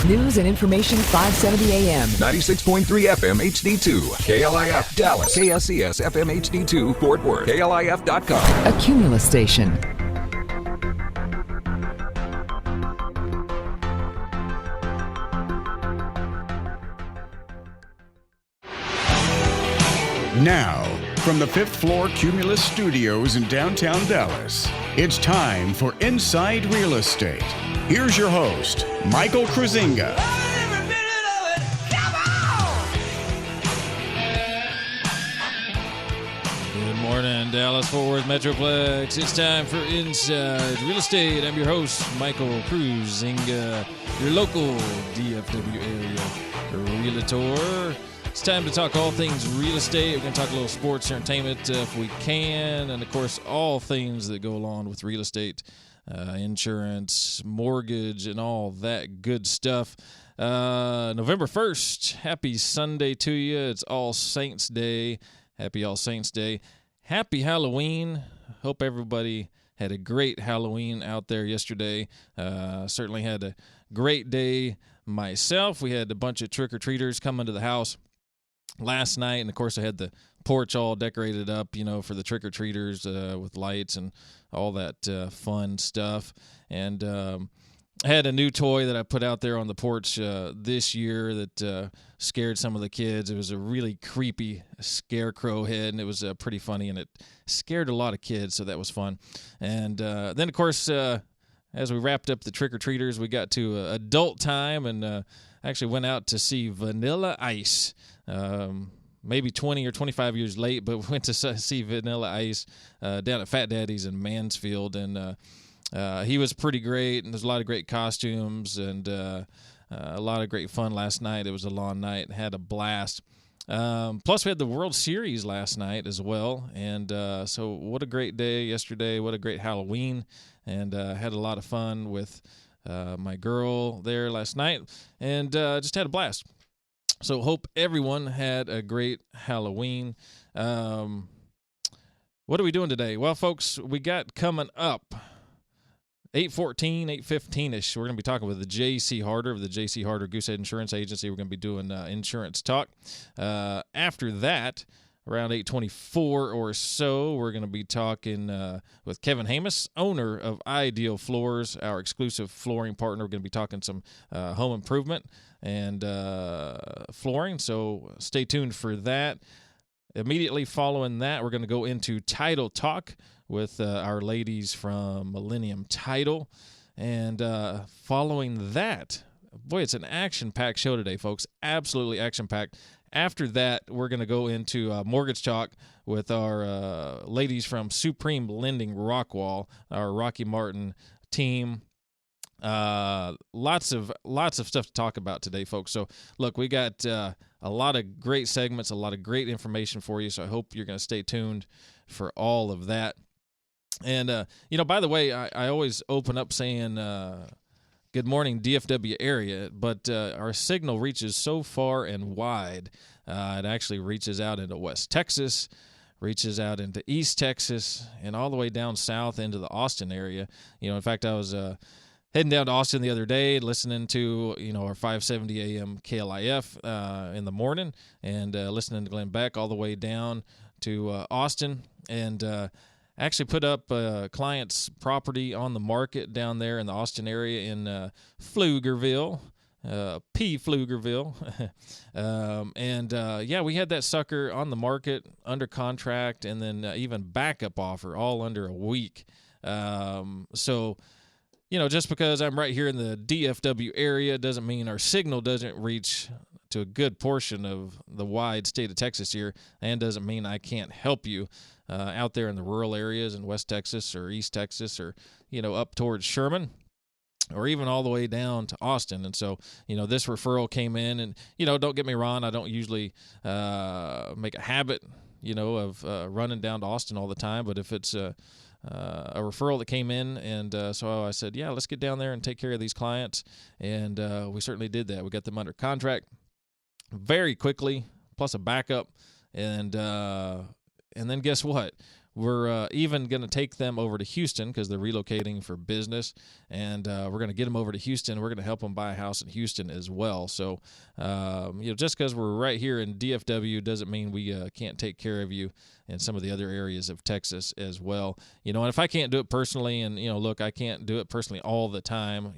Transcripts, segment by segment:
News and information 570 AM. 96.3 FM HD2. KLIF Dallas. KSCS FM HD2 Fort Worth. KLIF.com. A Cumulus station. Now, from the 5th floor Cumulus Studios in downtown Dallas, it's time for Inside Real Estate. Here's your host, Michael Kruizinga. Good morning, Dallas-Fort Worth Metroplex. It's time for Inside Real Estate. I'm your host, Michael Kruizinga, your local DFW area realtor. It's time to talk all things real estate. We're going to talk a little sports entertainment if we can, and of course, all things that go along with real estate, insurance, mortgage, and all that good stuff. November 1st, happy Sunday to you. It's All Saints Day. Happy All Saints Day. Happy Halloween. Hope everybody had a great Halloween out there yesterday. Certainly had a great day myself. We had a bunch of trick-or-treaters come into the house last night, and of course I had the porch all decorated up, for the trick-or-treaters with lights and all that fun stuff. And I had a new toy that I put out there on the porch this year that scared some of the kids. It was a really creepy scarecrow head, and it was pretty funny, and it scared a lot of kids, so that was fun. And then, of course, as we wrapped up the trick-or-treaters, we got to adult time, and actually went out to see Vanilla Ice. Maybe 20 or 25 years late, but we went to see Vanilla Ice down at Fat Daddy's in Mansfield, and he was pretty great, and there's a lot of great costumes and a lot of great fun last night. It was a long night. Had a blast. Plus, we had the World Series last night as well, and so what a great day yesterday. What a great Halloween, and had a lot of fun with my girl there last night, and just had a blast. So hope everyone had a great Halloween. What are we doing today? Well, folks, we got coming up 8:14, 8:15-ish. We're going to be talking with the J.C. Harder of the J.C. Harder Goosehead Insurance Agency. We're going to be doing insurance talk. After that, around 8:24 or so, we're going to be talking with Kevin Hamus, owner of Ideal Floors, our exclusive flooring partner. We're going to be talking some home improvement and flooring, so stay tuned for that. Immediately following that, we're going to go into Title Talk with our ladies from Millennium Title. And following that, boy, it's an action-packed show today, folks. Absolutely action-packed. After that, we're going to go into Mortgage Talk with our ladies from Supreme Lending Rockwall, our Rocky Martin team. Lots of stuff to talk about today, folks. So, look, we got a lot of great segments, a lot of great information for you, so I hope you're going to stay tuned for all of that. And, by the way, I always open up saying good morning, DFW area, but our signal reaches so far and wide. It actually reaches out into West Texas, reaches out into East Texas, and all the way down south into the Austin area. In fact, I was heading down to Austin the other day, listening to our 570 AM KLIF in the morning, and listening to Glenn Beck all the way down to Austin, and actually put up a client's property on the market down there in the Austin area in Pflugerville, Pflugerville. We had that sucker on the market, under contract, and then even backup offer all under a week. Just because I'm right here in the DFW area doesn't mean our signal doesn't reach to a good portion of the wide state of Texas here, and doesn't mean I can't help you out there in the rural areas in West Texas or East Texas, or, up towards Sherman, or even all the way down to Austin. And so, this referral came in, and, don't get me wrong, I don't usually make a habit, of running down to Austin all the time, but if it's a referral that came in, and so I said, let's get down there and take care of these clients, and we certainly did that. We got them under contract very quickly, plus a backup, and then guess what? We're even going to take them over to Houston because they're relocating for business, and we're going to get them over to Houston. We're going to help them buy a house in Houston as well. So, just because we're right here in DFW doesn't mean we can't take care of you in some of the other areas of Texas as well. And if I can't do it personally, and, look, I can't do it personally all the time,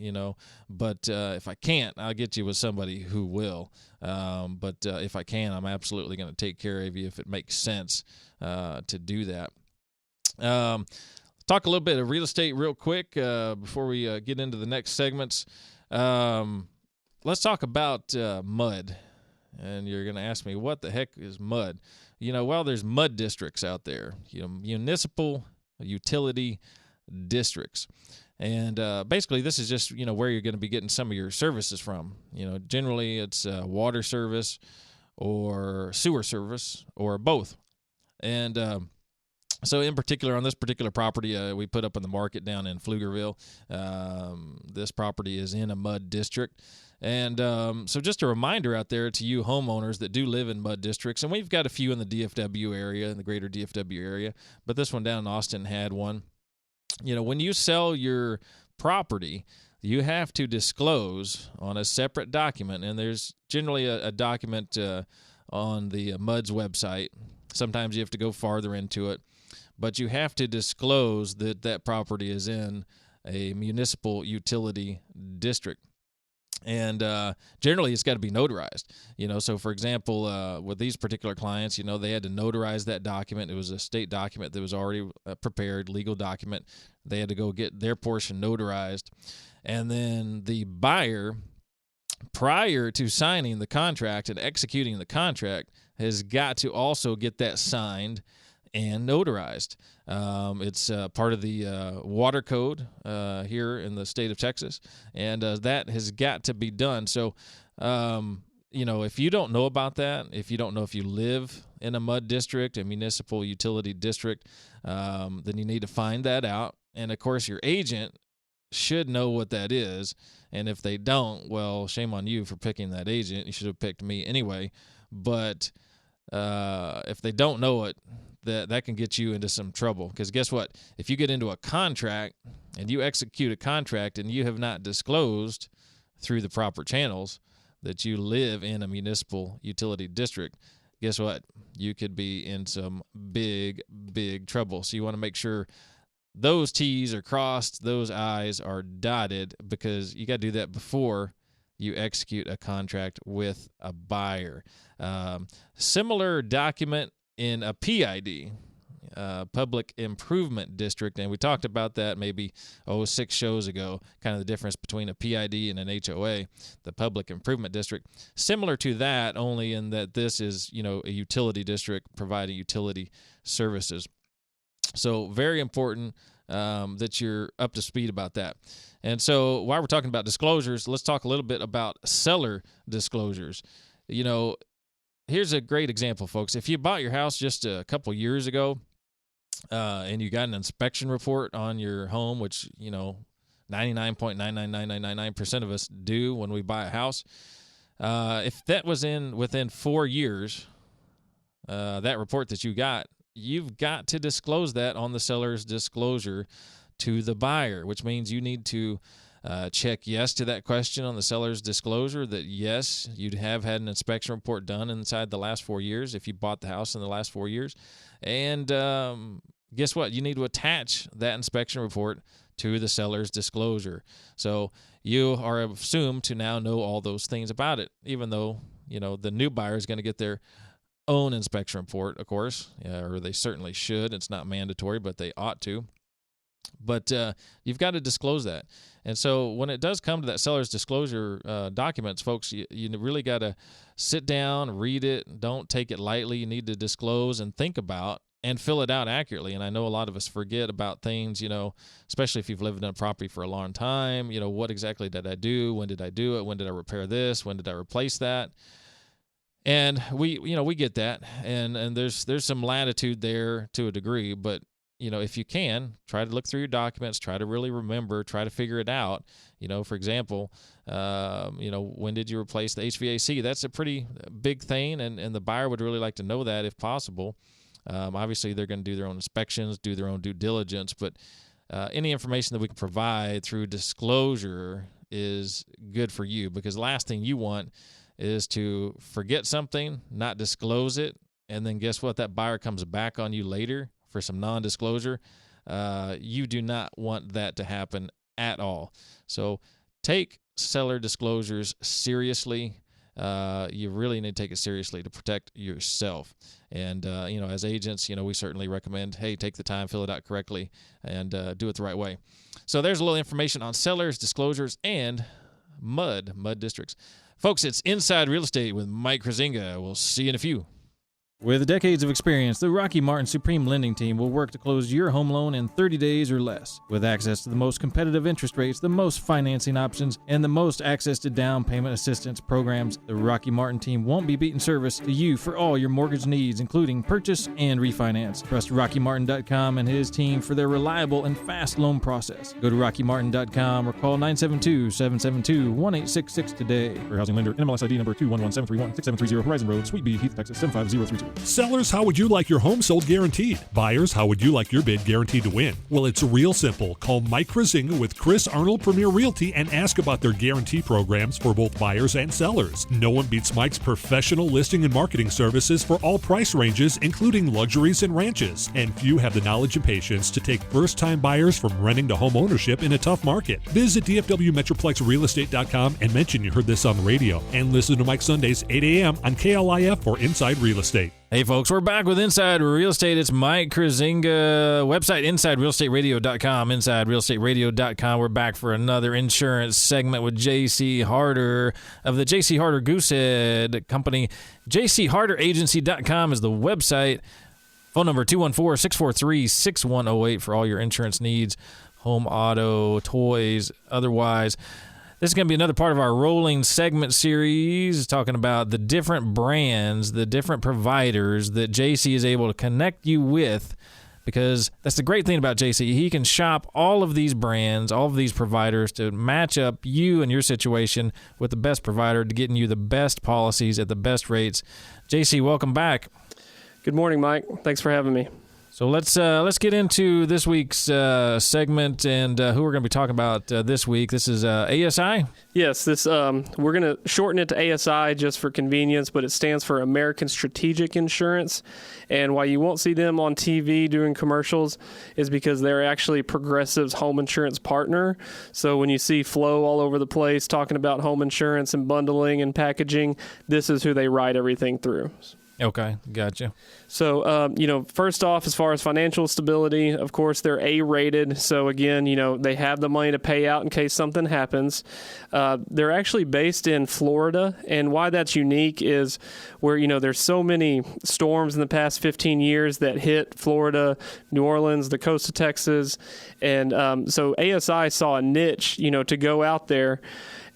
but if I can't, I'll get you with somebody who will. But if I can, I'm absolutely going to take care of you if it makes sense to do that. Talk a little bit of real estate real quick before we get into the next segments. Let's talk about mud. And you're going to ask me, what the heck is mud? Well, there's mud districts out there, municipal utility districts. And basically, this is just, where you're going to be getting some of your services from. Generally, it's water service or sewer service or both. And so in particular, on this particular property we put up on the market down in Pflugerville, this property is in a mud district. And so just a reminder out there to you homeowners that do live in mud districts, and we've got a few in the DFW area, in the greater DFW area, but this one down in Austin had one. When you sell your property, you have to disclose on a separate document, and there's generally a document on the MUD's website. Sometimes you have to go farther into it, but you have to disclose that property is in a municipal utility district. And generally, it's got to be notarized. So for example, with these particular clients, they had to notarize that document. It was a state document that was already prepared, legal document. They had to go get their portion notarized. And then the buyer, prior to signing the contract and executing the contract, has got to also get that signed and notarized. It's part of the water code here in the state of Texas, and that has got to be done. So, if you don't know about that, if you don't know if you live in a MUD district, a municipal utility district, then you need to find that out. And, of course, your agent should know what that is. And if they don't, well, shame on you for picking that agent. You should have picked me anyway. But if they don't know it, that can get you into some trouble. Because guess what? If you get into a contract and you execute a contract and you have not disclosed through the proper channels that you live in a municipal utility district, guess what? You could be in some big, big trouble. So you want to make sure those T's are crossed, those I's are dotted, because you got to do that before you execute a contract with a buyer. Similar document in a PID, Public Improvement District, and we talked about that maybe 6 shows ago, kind of the difference between a PID and an HOA, the Public Improvement District. Similar to that, only in that this is, a utility district providing utility services. So very important that you're up to speed about that. And so while we're talking about disclosures, let's talk a little bit about seller disclosures. Here's a great example, folks. If you bought your house just a couple years ago and you got an inspection report on your home, which, 99.999999% of us do when we buy a house, if that was within 4 years, that report that you got, you've got to disclose that on the seller's disclosure to the buyer, which means you need to check yes to that question on the seller's disclosure, that yes, you'd have had an inspection report done inside the last 4 years if you bought the house in the last 4 years. And guess what? You need to attach that inspection report to the seller's disclosure. So you are assumed to now know all those things about it, even though, the new buyer is going to get their own inspection report, of course, or they certainly should. It's not mandatory, but they ought to. But you've got to disclose that. And so when it does come to that seller's disclosure documents, folks, you really got to sit down, read it. Don't take it lightly. You need to disclose and think about and fill it out accurately. And I know a lot of us forget about things, especially if you've lived in a property for a long time. What exactly did I do? When did I do it? When did I repair this? When did I replace that? And we get that. And there's some latitude there to a degree, but if you can, try to look through your documents, try to really remember, try to figure it out. For example, when did you replace the HVAC? That's a pretty big thing, and the buyer would really like to know that if possible. Obviously, they're going to do their own inspections, do their own due diligence, but any information that we can provide through disclosure is good for you, because the last thing you want is to forget something, not disclose it, and then guess what? That buyer comes back on you later for some non-disclosure. You do not want that to happen at all. So take seller disclosures seriously. You really need to take it seriously to protect yourself. And, as agents, we certainly recommend, hey, take the time, fill it out correctly, and do it the right way. So there's a little information on sellers, disclosures, and mud districts. Folks, it's Inside Real Estate with Mike Kruizinga. We'll see you in a few. With decades of experience, the Rocky Martin Supreme Lending Team will work to close your home loan in 30 days or less. With access to the most competitive interest rates, the most financing options, and the most access to down payment assistance programs, the Rocky Martin Team won't be beating service to you for all your mortgage needs, including purchase and refinance. Trust RockyMartin.com and his team for their reliable and fast loan process. Go to RockyMartin.com or call 972-772-1866 today. For housing lender, NMLS ID number 211731, 6730 Horizon Road, Suite B, Heath, Texas 75032. Sellers, how would you like your home sold guaranteed? Buyers, how would you like your bid guaranteed to win? Well, it's real simple. Call Mike Kruizinga with Chris Arnold Premier Realty and ask about their guarantee programs for both buyers and sellers. No one beats Mike's professional listing and marketing services for all price ranges, including luxuries and ranches. And few have the knowledge and patience to take first-time buyers from renting to home ownership in a tough market. Visit DFWMetroplexRealestate.com and mention you heard this on the radio. And listen to Mike Sundays, 8 a.m. on KLIF for Inside Real Estate. Hey, folks, we're back with Inside Real Estate. It's Mike Kruizinga. Website, InsideRealEstateRadio.com, InsideRealEstateRadio.com. We're back for another insurance segment with J.C. Harder of the J.C. Harder Goosehead Company. JCHarderAgency.com is the website. Phone number 214-643-6108 for all your insurance needs, home, auto, toys, otherwise. This is going to be another part of our rolling segment series talking about the different brands, the different providers that JC is able to connect you with, because that's the great thing about JC. He can shop all of these brands, all of these providers to match up you and your situation with the best provider to getting you the best policies at the best rates. JC, welcome back. Good morning, Mike. Thanks for having me. So let's get into this week's segment and who we're going to be talking about this week. This is ASI? Yes, this we're going to shorten it to ASI just for convenience, but it stands for American Strategic Insurance. And why you won't see them on TV doing commercials is because they're actually Progressive's home insurance partner. So when you see Flo all over the place talking about home insurance and bundling and packaging, this is who they write everything through. Okay, gotcha. So, first off, as far as financial stability, of course, they're A-rated. So, again, they have the money to pay out in case something happens. They're actually based in Florida, and why that's unique is where, there's so many storms in the past 15 years that hit Florida, New Orleans, the coast of Texas, and so ASI saw a niche, to go out there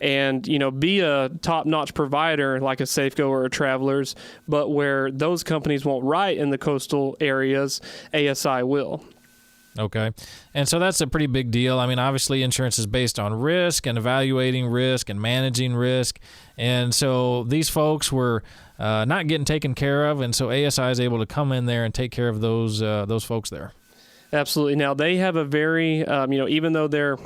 and, be a top-notch provider like a Safeco or a Travelers, but where those companies won't write in the coastal areas, ASI will. Okay. And so that's a pretty big deal. I mean, obviously insurance is based on risk and evaluating risk and managing risk. And so these folks were not getting taken care of, and so ASI is able to come in there and take care of those folks there. Absolutely. Now, they have a very, even though they're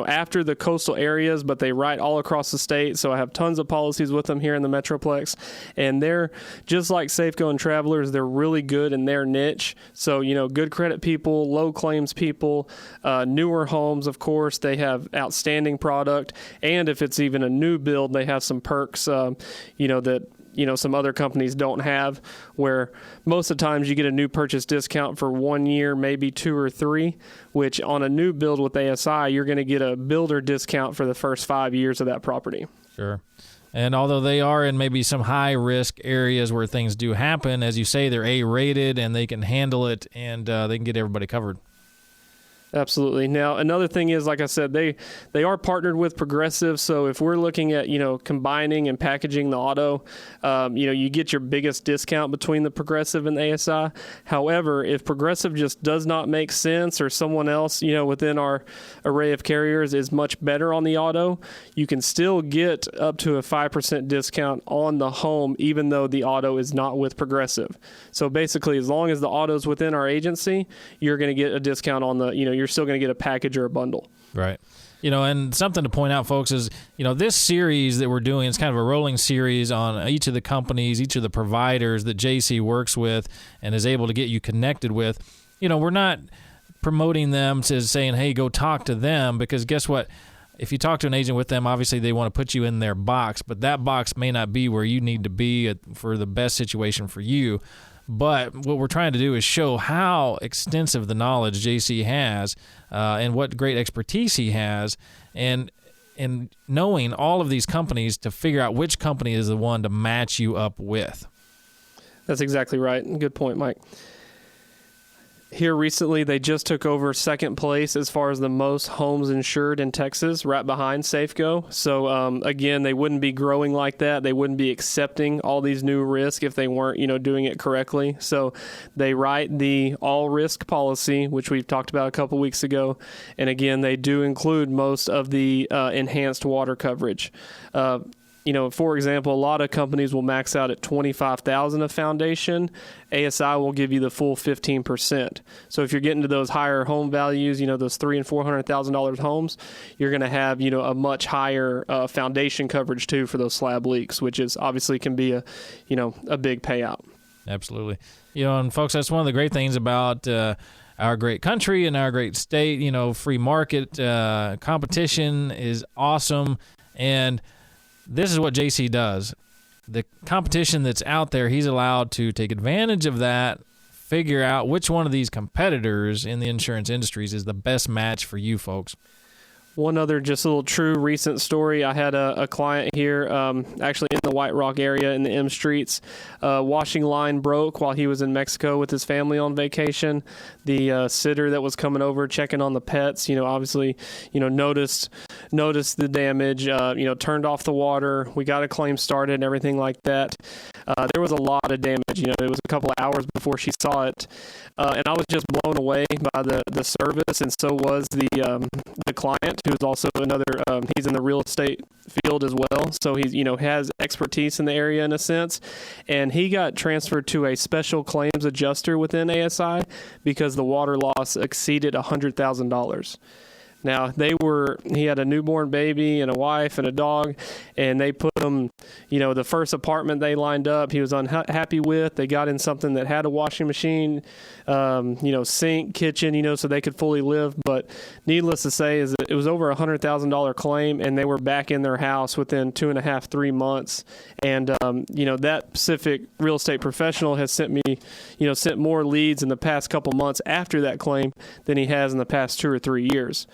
after the coastal areas, but they write all across the state. So I have tons of policies with them here in the Metroplex. And they're just like Safeco and Travelers, they're really good in their niche. So, good credit people, low claims people, newer homes, of course, they have outstanding product. And if it's even a new build, they have some perks, that some other companies don't have, where most of the times you get a new purchase discount for 1 year, maybe 2 or 3, which on a new build with ASI, you're going to get a builder discount for the first 5 years of that property. Sure. And although they are in maybe some high-risk areas where things do happen, as you say, they're A-rated and they can handle it and they can get everybody covered. Absolutely. Now, another thing is, like I said, they are partnered with Progressive. So if we're looking at, combining and packaging the auto, you get your biggest discount between the Progressive and the ASI. However, if Progressive just does not make sense, or someone else, within our array of carriers is much better on the auto, you can still get up to a 5% discount on the home, even though the auto is not with Progressive. So basically, as long as the auto is within our agency, you're going to get a discount on the, you're still going to get a package or a bundle. Right. And something to point out, folks, is, this series that we're doing, it's kind of a rolling series on each of the companies, each of the providers that JC works with and is able to get you connected with. We're not promoting them to saying, hey, go talk to them, because guess what? If you talk to an agent with them, obviously they want to put you in their box, but that box may not be where you need to be for the best situation for you. But what we're trying to do is show how extensive the knowledge JC has and what great expertise he has, and knowing all of these companies to figure out which company is the one to match you up with. That's exactly right. Good point, Mike. Here recently, they just took over second place as far as the most homes insured in Texas, right behind Safeco. So, again, they wouldn't be growing like that. They wouldn't be accepting all these new risks if they weren't, doing it correctly. So they write the all-risk policy, which we've talked about a couple weeks ago. And, again, they do include most of the enhanced water coverage. For example, a lot of companies will max out at $25,000 of foundation. ASI will give you the full 15%. So if you're getting to those higher home values, those $300,000 and $400,000 homes, you're going to have, a much higher foundation coverage too for those slab leaks, which is obviously can be a big payout. Absolutely. And folks, that's one of the great things about our great country and our great state. Free market competition is awesome, and this is what JC does. The competition that's out there, he's allowed to take advantage of that, figure out which one of these competitors in the insurance industries is the best match for you folks. One other just a little true recent story. I had a client here actually in the White Rock area in the M Streets. Washing line broke while he was in Mexico with his family on vacation. The sitter that was coming over checking on the pets, obviously, noticed the damage, turned off the water. We got a claim started and everything like that. There was a lot of damage. It was a couple of hours before she saw it. And I was just blown away by the service, and so was the client, who's also another, he's in the real estate field as well. So he's, has expertise in the area in a sense. And he got transferred to a special claims adjuster within ASI because the water loss exceeded $100,000. Now, he had a newborn baby and a wife and a dog, and they put him, the first apartment they lined up, he was unhappy with. They got in something that had a washing machine, sink, kitchen, so they could fully live. But needless to say is that it was over $100,000 claim, and they were back in their house within 2.5, 3 months. And, that specific real estate professional has sent more leads in the past couple months after that claim than he has in the past 2 or 3 years.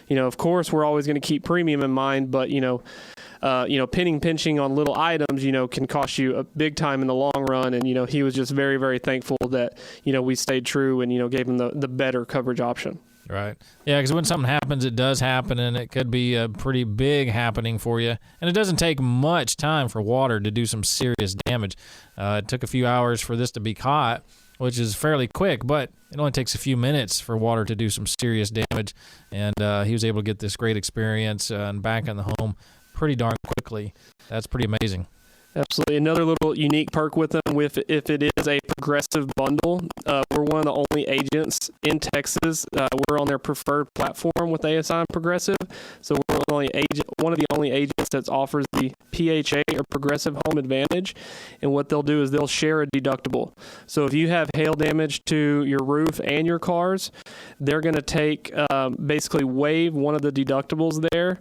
Of course, we're always going to keep premium in mind, but, pinching on little items, can cost you a big time in the long run. And, he was just very, very thankful that, we stayed true and, gave him the better coverage option. Right. Yeah, because when something happens, it does happen, and it could be a pretty big happening for you. And it doesn't take much time for water to do some serious damage. It took a few hours for this to be caught, which is fairly quick, but it only takes a few minutes for water to do some serious damage. And he was able to get this great experience and back in the home pretty darn quickly. That's pretty amazing. Absolutely. Another little unique perk with them, if it is a Progressive bundle, we're one of the only agents in Texas. We're on their preferred platform with ASI and Progressive. So we're one of the only agents that offers the PHA or Progressive Home Advantage. And what they'll do is they'll share a deductible. So if you have hail damage to your roof and your cars, they're going to basically waive one of the deductibles there,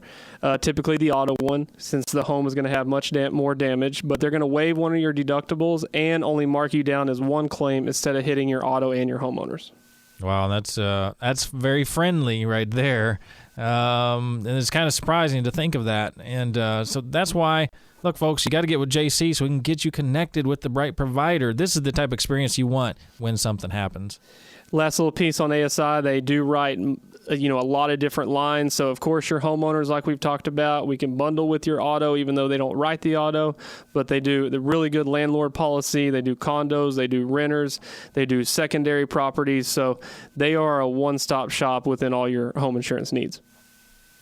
typically the auto one, since the home is going to have much more damage. But they're going to waive one of your deductibles and only mark you down as one claim instead of hitting your auto and your homeowners. Wow, that's very friendly right there. And it's kind of surprising to think of that. And so that's why, look, folks, you got to get with JC so we can get you connected with the right provider. This is the type of experience you want when something happens. Last little piece on ASI, they do write, a lot of different lines. So, of course, your homeowners, like we've talked about, we can bundle with your auto, even though they don't write the auto. But they do the really good landlord policy. They do condos. They do renters. They do secondary properties. So they are a one-stop shop within all your home insurance needs.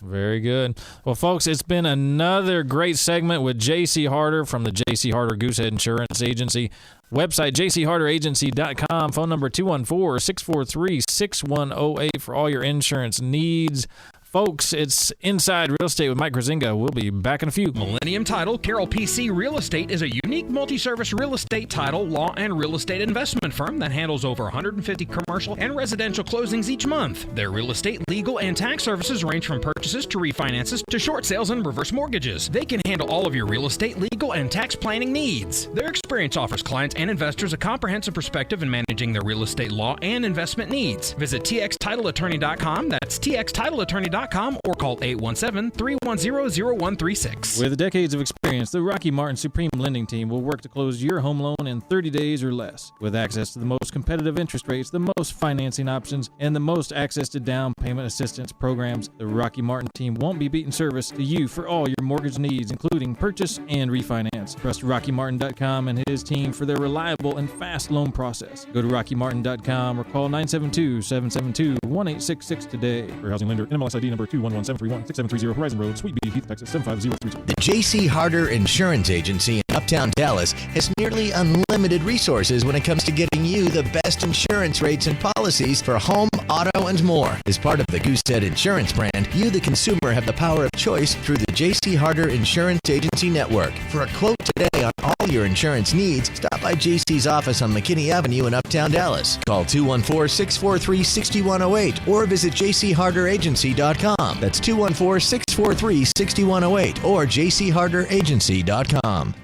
Very good. Well, folks, it's been another great segment with J.C. Harder from the J.C. Harder Goosehead Insurance Agency. Website, jcharderagency.com. Phone number 214-643-6108 for all your insurance needs. Folks, it's Inside Real Estate with Mike Kruizinga. We'll be back in a few. Millennium Title Carroll PC Real Estate is a unique multi-service real estate title, law, and real estate investment firm that handles over 150 commercial and residential closings each month. Their real estate, legal, and tax services range from purchases to refinances to short sales and reverse mortgages. They can handle all of your real estate, legal, and tax planning needs. Their experience offers clients and investors a comprehensive perspective in managing their real estate, law, and investment needs. Visit txtitleattorney.com. That's txtitleattorney.com. Or call 817-310-0136. With decades of experience, the Rocky Martin Supreme Lending Team will work to close your home loan in 30 days or less. With access to the most competitive interest rates, the most financing options, and the most access to down payment assistance programs, the Rocky Martin Team won't be beating service to you for all your mortgage needs, including purchase and refinance. Trust RockyMartin.com and his team for their reliable and fast loan process. Go to RockyMartin.com or call 972-772-1866 today. For housing lender, NMLS ID number 211-731-6730, Horizon Road, Suite B, Heath, Texas 75032. The J.C. Harder Insurance Agency in Uptown Dallas has nearly unlimited resources when it comes to getting you the best insurance rates and policies for home, auto, and more. As part of the Goosehead Insurance brand, you, the consumer, have the power of choice through the J.C. Harder Insurance Agency Network. For a quote today on all your insurance needs, stop by J.C.'s office on McKinney Avenue in Uptown Dallas. Call 214-643-6108 or visit jcharderagency.com. That's 214-643-6108 or jcharderagency.com.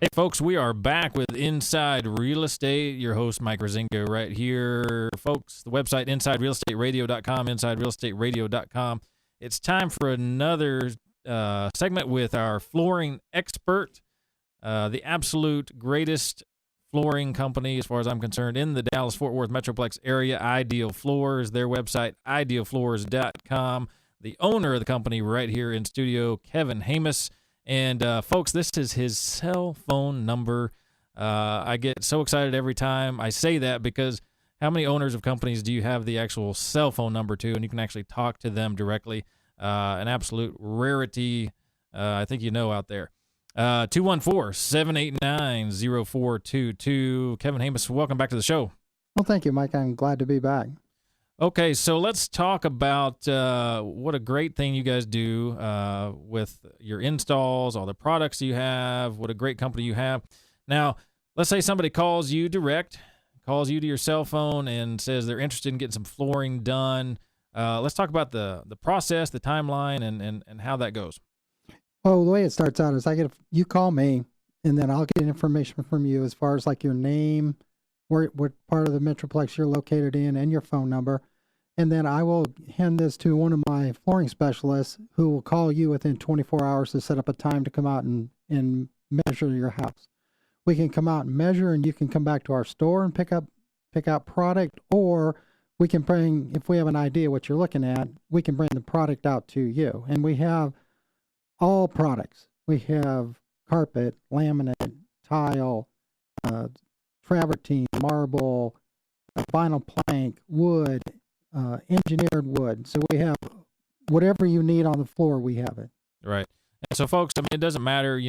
Hey, folks, we are back with Inside Real Estate. Your host, Mike Kruizinga, right here. Folks, the website, InsideRealEstateRadio.com, InsideRealEstateRadio.com. It's time for another segment with our flooring expert, the absolute greatest flooring company, as far as I'm concerned, in the Dallas-Fort Worth Metroplex area, Ideal Floors. Their website, idealfloors.com. The owner of the company right here in studio, Kevin Hamus. And, folks, this is his cell phone number. I get so excited every time I say that because how many owners of companies do you have the actual cell phone number to, and you can actually talk to them directly? An absolute rarity, I think you know out there. 214-789-0422. Kevin Hamus, welcome back to the show. Well, thank you, Mike. I'm glad to be back. Okay, so let's talk about what a great thing you guys do with your installs, all the products you have, what a great company you have. Now, let's say somebody calls you direct, calls you to your cell phone and says they're interested in getting some flooring done. Let's talk about the process, the timeline, and how that goes. Well, the way it starts out is you call me, and then I'll get information from you as far as like your name, what part of the Metroplex you're located in, and your phone number. And then I will hand this to one of my flooring specialists who will call you within 24 hours to set up a time to come out and measure your house. We can come out and measure, and you can come back to our store and pick out product, or we can bring, if we have an idea what you're looking at, we can bring the product out to you. And we have all products. We have carpet, laminate, tile, travertine, marble, vinyl plank, wood, engineered wood. So we have whatever you need on the floor, we have it. Right. And so, folks, I mean, it doesn't matter,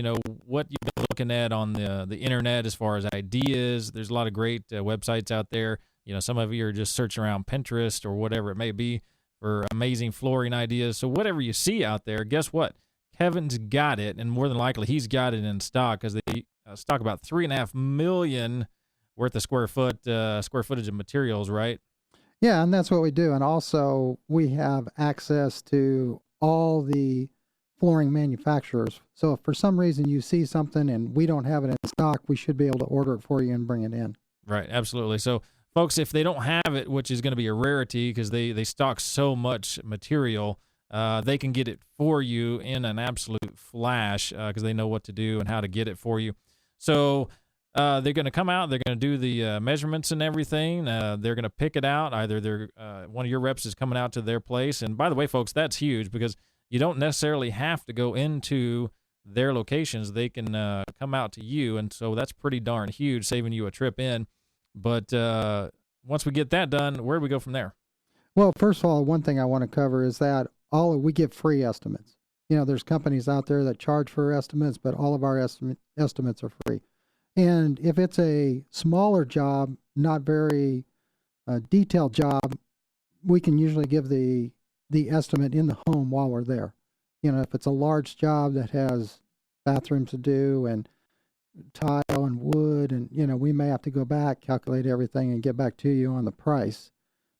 what you've been looking at on the internet as far as ideas. There's a lot of great websites out there. Some of you are just searching around Pinterest or whatever it may be for amazing flooring ideas. So whatever you see out there, guess what? Kevin's got it, and more than likely he's got it in stock because they stock about 3.5 million worth of square footage of materials, right? Yeah, and that's what we do. And also we have access to all the flooring manufacturers. So if for some reason you see something and we don't have it in stock, we should be able to order it for you and bring it in. Right, absolutely. So, folks, if they don't have it, which is going to be a rarity because they stock so much material, they can get it for you in an absolute flash because they know what to do and how to get it for you. So they're going to come out. They're going to do the measurements and everything. They're going to pick it out. Either one of your reps is coming out to their place. And by the way, folks, that's huge because you don't necessarily have to go into their locations. They can come out to you, and so that's pretty darn huge, saving you a trip in. But once we get that done, where do we go from there? Well, first of all, one thing I want to cover is that we give free estimates. There's companies out there that charge for estimates, but all of our estimates are free. And if it's a smaller job, not very detailed job, we can usually give the estimate in the home while we're there. If it's a large job that has bathrooms to do and tile and wood, and we may have to go back, calculate everything, and get back to you on the price.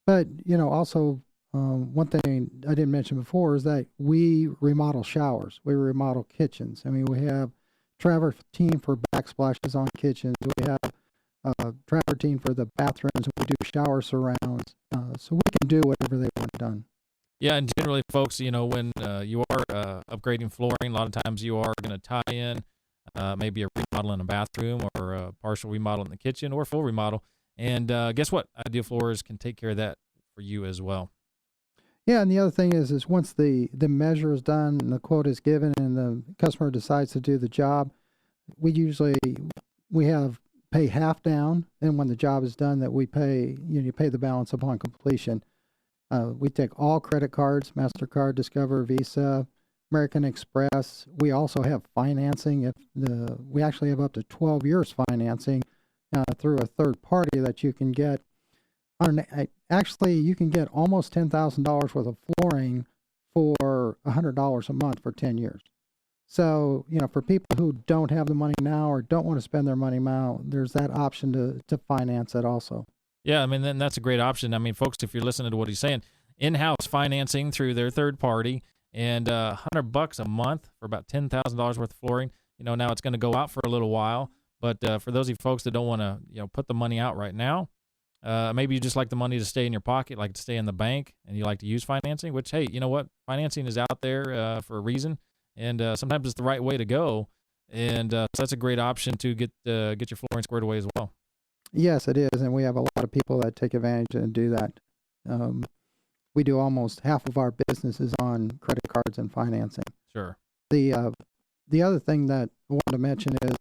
But also one thing I didn't mention before is that we remodel showers, we remodel kitchens. I mean, we have travertine for backsplashes on kitchens. We have travertine for the bathrooms. We do shower surrounds, so we can do whatever they want done. Yeah, and generally, folks, when you are upgrading flooring, a lot of times you are going to tie in maybe a remodel in a bathroom or a partial remodel in the kitchen or full remodel. And guess what? Ideal Floors can take care of that for you as well. Yeah, and the other thing is once the measure is done and the quote is given and the customer decides to do the job, we have pay half down, and when the job is done, that we pay you pay the balance upon completion. We take all credit cards: MasterCard, Discover, Visa, American Express. We also have financing. We actually have up to 12 years financing through a third party that you can get. Actually, you can get almost $10,000 worth of flooring for $100 a month for 10 years. So, for people who don't have the money now or don't want to spend their money now, there's that option to finance it also. Yeah, I mean, then that's a great option. I mean, folks, if you're listening to what he's saying, in-house financing through their third party and $100 a month for about $10,000 worth of flooring. Now it's going to go out for a little while, but for those of you folks that don't want to, put the money out right now, maybe you just like the money to stay in your pocket, like to stay in the bank, and you like to use financing, which, hey, you know what? Financing is out there for a reason, and sometimes it's the right way to go, and so that's a great option to get your flooring squared away as well. Yes, it is, and we have a lot of people that take advantage and do that. We do almost half of our businesses on credit cards and financing. Sure. The other thing that I wanted to mention is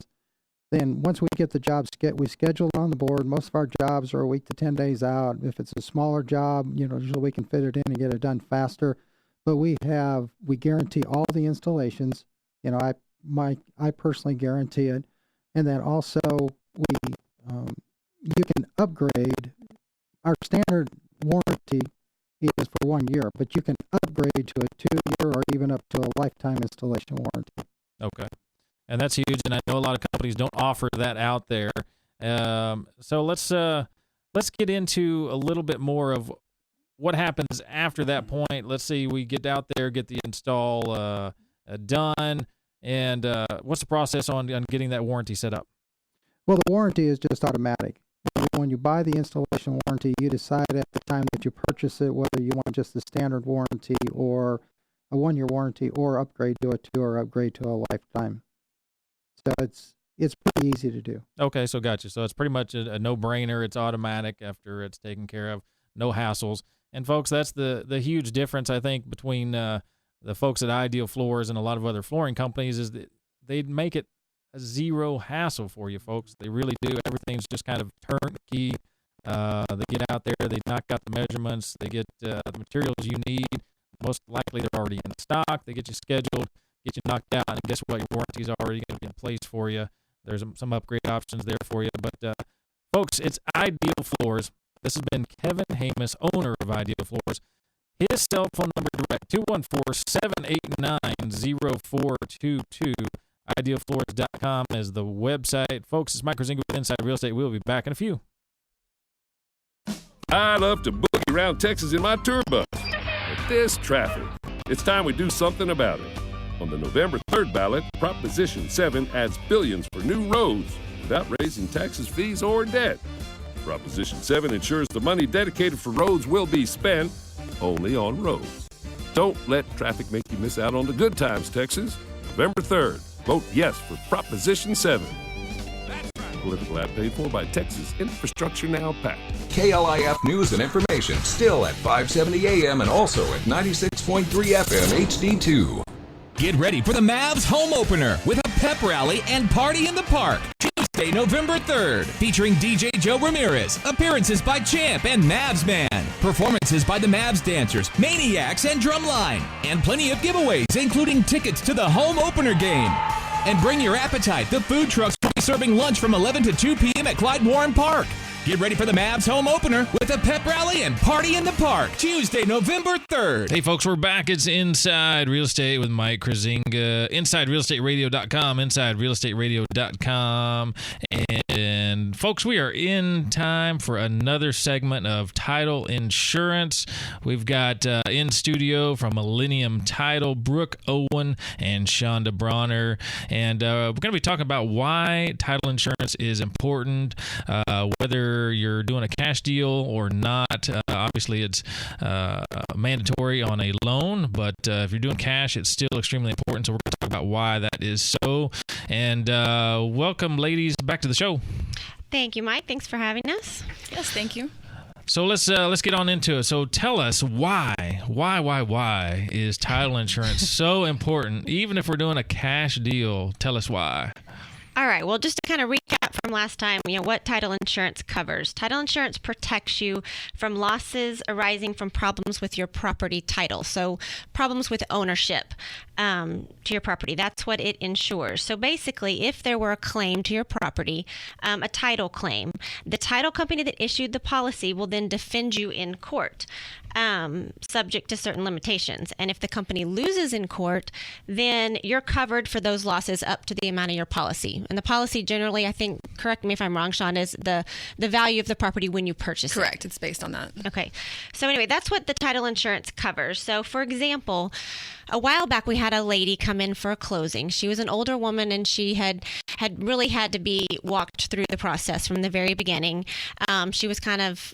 then once we get the jobs, we schedule on the board. Most of our jobs are a week to 10 days out. If it's a smaller job, usually we can fit it in and get it done faster. But we guarantee all the installations. I personally guarantee it, and then also you can upgrade. Our standard warranty is for 1 year, but you can upgrade to a 2-year or even up to a lifetime installation warranty. Okay. And that's huge, and I know a lot of companies don't offer that out there. So let's get into a little bit more of what happens after that point. Let's say we get out there, get the install done, and what's the process on getting that warranty set up? Well, the warranty is just automatic. When you buy the installation warranty, you decide at the time that you purchase it whether you want just the standard warranty or a 1-year warranty or upgrade to a 2 or upgrade to a lifetime. So it's pretty easy to do. Okay, so gotcha. So it's pretty much a no-brainer. It's automatic after it's taken care of. No hassles. And folks, that's the huge difference, I think, between the folks at Ideal Floors and a lot of other flooring companies is that they make it a zero hassle for you, folks. They really do. Everything's just kind of turnkey. They get out there, they knock out the measurements, they get the materials you need. Most likely they're already in stock. They get you scheduled, get you knocked out, and guess what? Your warranty's already going to be in place for you. There's some upgrade options there for you. But, folks, it's Ideal Floors. This has been Kevin Hamus, owner of Ideal Floors. His cell phone number direct, 214-789-0422. IdealFloors.com is the website. Folks, it's Mike Kruizinga with Inside Real Estate. We'll be back in a few. I love to boogie around Texas in my tour bus. But this traffic, it's time we do something about it. On the November 3rd ballot, Proposition 7 adds billions for new roads without raising taxes, fees, or debt. Proposition 7 ensures the money dedicated for roads will be spent only on roads. Don't let traffic make you miss out on the good times, Texas. November 3rd, vote yes for Proposition 7. political ad paid for by Texas Infrastructure Now PAC. KLIF News and Information, still at 570 AM and also at 96.3 FM HD2. Get ready for the Mavs home opener with a pep rally and party in the park. Tuesday, November 3rd, featuring DJ Joe Ramirez, appearances by Champ and Mavs Man, performances by the Mavs Dancers, Maniacs, and Drumline, and plenty of giveaways, including tickets to the home opener game. And bring your appetite. The food trucks will be serving lunch from 11 to 2 p.m. at Clyde Warren Park. Get ready for the Mavs home opener with a pep rally and party in the park. Tuesday, November 3rd. Hey, folks, we're back. It's Inside Real Estate with Mike Kruizinga. InsideRealEstateRadio.com, InsideRealEstateRadio.com. And, folks, we are in time for another segment of Title Insurance. We've got in studio from Millennium Title, Brooke Owen and Shonda Bronner. And we're going to be talking about why title insurance is important, whether you're doing a cash deal or not. Obviously, it's mandatory on a loan, but if you're doing cash, it's still extremely important. So we're going to talk about why that is so. And welcome, ladies, back to the show. Thank you, Mike. Thanks for having us. Yes, thank you. So let's get on into it. So tell us why is title insurance so important? Even if we're doing a cash deal, tell us why. All right. Well, just to kind of recap from last time, what title insurance covers. Title insurance protects you from losses arising from problems with your property title. So problems with ownership to your property. That's what it insures. So basically, if there were a claim to your property, a title claim, the title company that issued the policy will then defend you in court, subject to certain limitations. And if the company loses in court, then you're covered for those losses up to the amount of your policy. And the policy generally, I think, correct me if I'm wrong, Sean, is the value of the property when you purchase it. Correct. It's based on that. Okay. So anyway, that's what the title insurance covers. So for example, a while back we had a lady come in for a closing. She was an older woman and she had really had to be walked through the process from the very beginning. She was kind of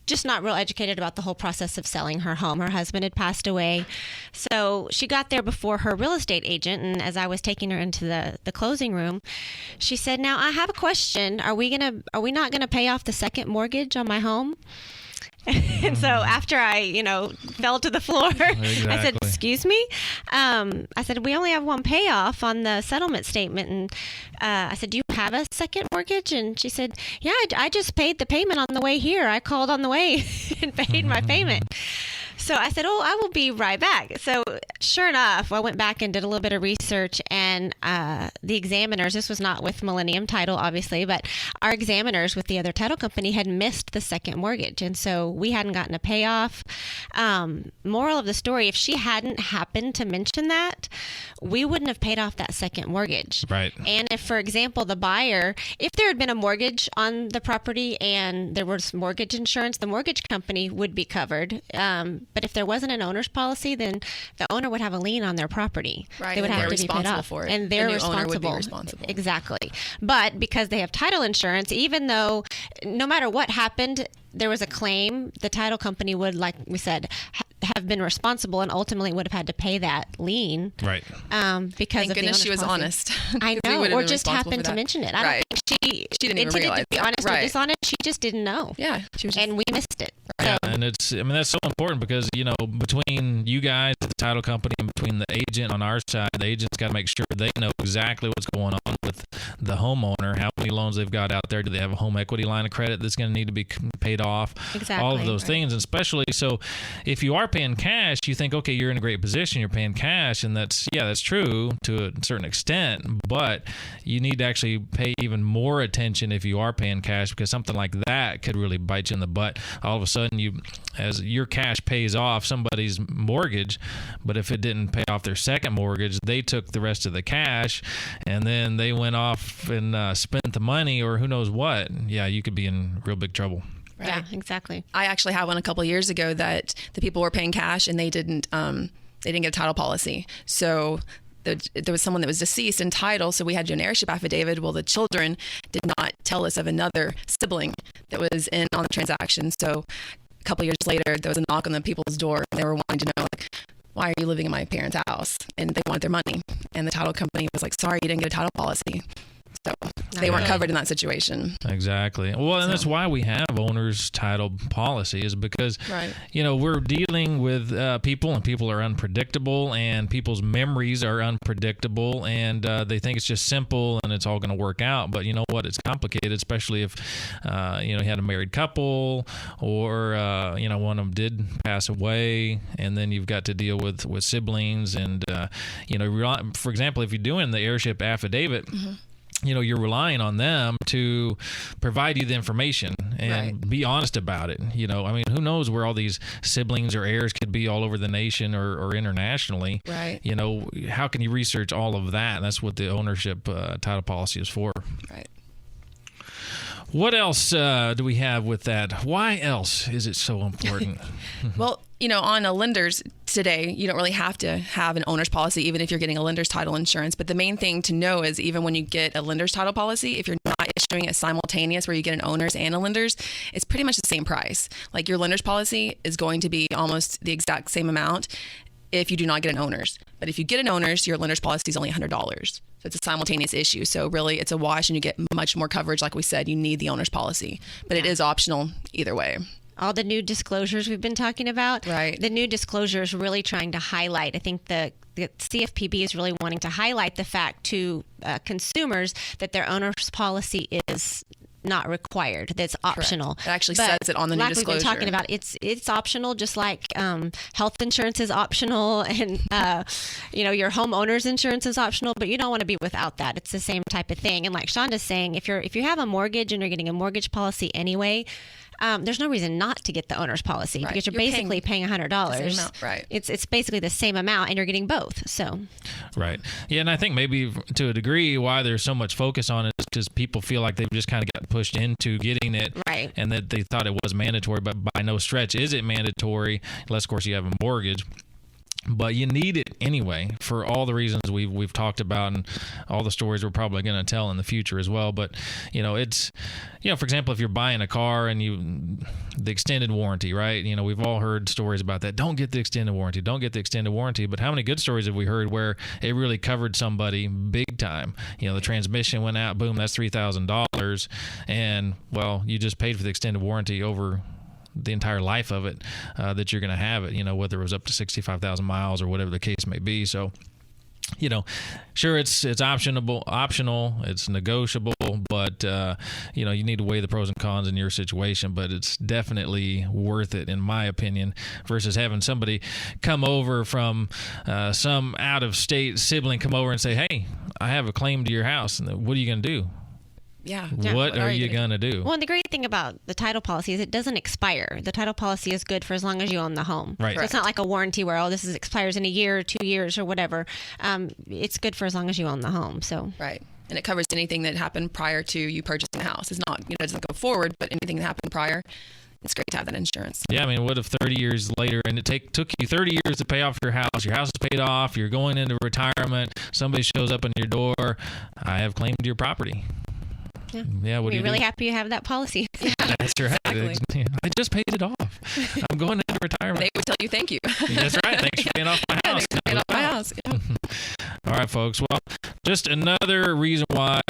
just not real educated about the whole process of selling her home. Her husband had passed away. So she got there before her real estate agent. And as I was taking her into the closing room, she said, "Now I have a question. Are we not going to pay off the second mortgage on my home?" And so after I, fell to the floor, exactly. I said, "Excuse me?" I said, "We only have one payoff on the settlement statement." And I said, "Do you have a second mortgage?" And she said, "Yeah, I just paid the payment on the way here. I called on the way and paid my payment." So I said, "Oh, I will be right back." So sure enough, I went back and did a little bit of research, and the examiners, this was not with Millennium Title, obviously, but our examiners with the other title company had missed the second mortgage. And so we hadn't gotten a payoff. Moral of the story, if she hadn't happened to mention that, we wouldn't have paid off that second mortgage. Right. And if, for example, the buyer, if there had been a mortgage on the property and there was mortgage insurance, the mortgage company would be covered. But if there wasn't an owner's policy, then the owner would have a lien on their property. Right. They would have to be paid off. For it. And they're the new responsible. Owner would be responsible. Exactly. But because they have title insurance, even though no matter what happened, there was a claim, the title company would, like we said, have been responsible and ultimately would have had to pay that lien. Right. Because Thank of goodness the she was policy. honest. I know, or just happened to mention it. I don't think she didn't even intended realize to be that. honest or dishonest. She just didn't know. Yeah. She was and we missed it. Yeah, and that's so important because, between you guys, the title company, and between the agent on our side, the agent's got to make sure they know exactly what's going on with the homeowner, how many loans they've got out there. Do they have a home equity line of credit that's going to need to be paid off? Exactly. All of those things, and especially so if you are paying cash, you think, okay, you're in a great position, you're paying cash, and that's true to a certain extent, but you need to actually pay even more attention if you are paying cash because something like that could really bite you in the butt. All of a sudden, as your cash pays off somebody's mortgage, but if it didn't pay off their second mortgage, they took the rest of the cash and then they went off and spent the money or who knows what. Yeah, you could be in real big trouble. Right. Yeah, exactly. I actually had one a couple of years ago that the people were paying cash and they didn't get a title policy. So there was someone that was deceased in title, so we had to do an heirship affidavit. Well, the children did not tell us of another sibling that was in on the transaction. So a couple of years later, there was a knock on the people's door. And they were wanting to know, why are you living in my parents' house? And they wanted their money. And the title company was like, sorry, you didn't get a title policy. So they weren't covered in that situation. Exactly. Well, and that's why we have owner's title policy, is because, we're dealing with people, and people are unpredictable, and people's memories are unpredictable, and they think it's just simple and it's all going to work out. But you know what? It's complicated, especially if, you had a married couple, or, one of them did pass away, and then you've got to deal with siblings. And, for example, if you're doing the heirship affidavit, you're relying on them to provide you the information and be honest about it. Who knows where all these siblings or heirs could be all over the nation or internationally. Right. How can you research all of that? And that's what the ownership title policy is for. Right. What else do we have with that? Why else is it so important? Well, on a lender's today, you don't really have to have an owner's policy, even if you're getting a lender's title insurance. But the main thing to know is, even when you get a lender's title policy, if you're not issuing it simultaneous where you get an owner's and a lender's, it's pretty much the same price. Like, your lender's policy is going to be almost the exact same amount if you do not get an owner's. But if you get an owner's, your lender's policy is only $100. So it's a simultaneous issue. So really, it's a wash, and you get much more coverage. Like we said, you need the owner's policy. But it is optional either way. All the new disclosures we've been talking about. Right. The new disclosure is really trying to highlight. I think the CFPB is really wanting to highlight the fact to consumers that their owner's policy is not required. That's optional. Correct. It actually says it on the new disclosure. Like we've been talking about, it's optional, just like health insurance is optional, and your homeowner's insurance is optional. But you don't want to be without that. It's the same type of thing. And like Shonda's saying, if you have a mortgage and you're getting a mortgage policy anyway, there's no reason not to get the owner's policy, because you're basically paying $100. Right. It's basically the same amount, and you're getting both. So. Right. Yeah, and I think maybe to a degree why there's so much focus on it is because people feel like they've just kind of got pushed into getting it, right, and that they thought it was mandatory, but by no stretch is it mandatory, unless, of course, you have a mortgage. But you need it anyway for all the reasons we've talked about, and all the stories we're probably going to tell in the future as well. But it's for example, if you're buying a car and the extended warranty, right? We've all heard stories about that. Don't get the extended warranty. Don't get the extended warranty. But how many good stories have we heard where it really covered somebody big time? The transmission went out, boom, that's $3,000, and well, you just paid for the extended warranty over the entire life of it that you're going to have it, whether it was up to 65,000 miles or whatever the case may be. So, sure, it's optional, it's negotiable, but you need to weigh the pros and cons in your situation. But it's definitely worth it, in my opinion, versus having somebody come over from some out-of-state sibling come over and say, "Hey, I have a claim to your house," and what are you going to do? Yeah. What are you going to do? Well, and the great thing about the title policy is it doesn't expire. The title policy is good for as long as you own the home. Right. So it's not like a warranty where, this expires in a year, 2 years, or whatever. It's good for as long as you own the home. So. Right. And it covers anything that happened prior to you purchasing the house. It's not, it doesn't go forward, but anything that happened prior, it's great to have that insurance. Yeah, what if 30 years later, and it took you 30 years to pay off your house is paid off, you're going into retirement, somebody shows up on your door, I have claimed your property. Yeah, what do you do? We're really happy you have that policy. Yeah, that's right. Exactly. I just paid it off. I'm going into retirement. They would tell you thank you. That's right. Thanks for paying off my house. Thanks for paying off my house. Yeah. All right, folks. Well, just another reason why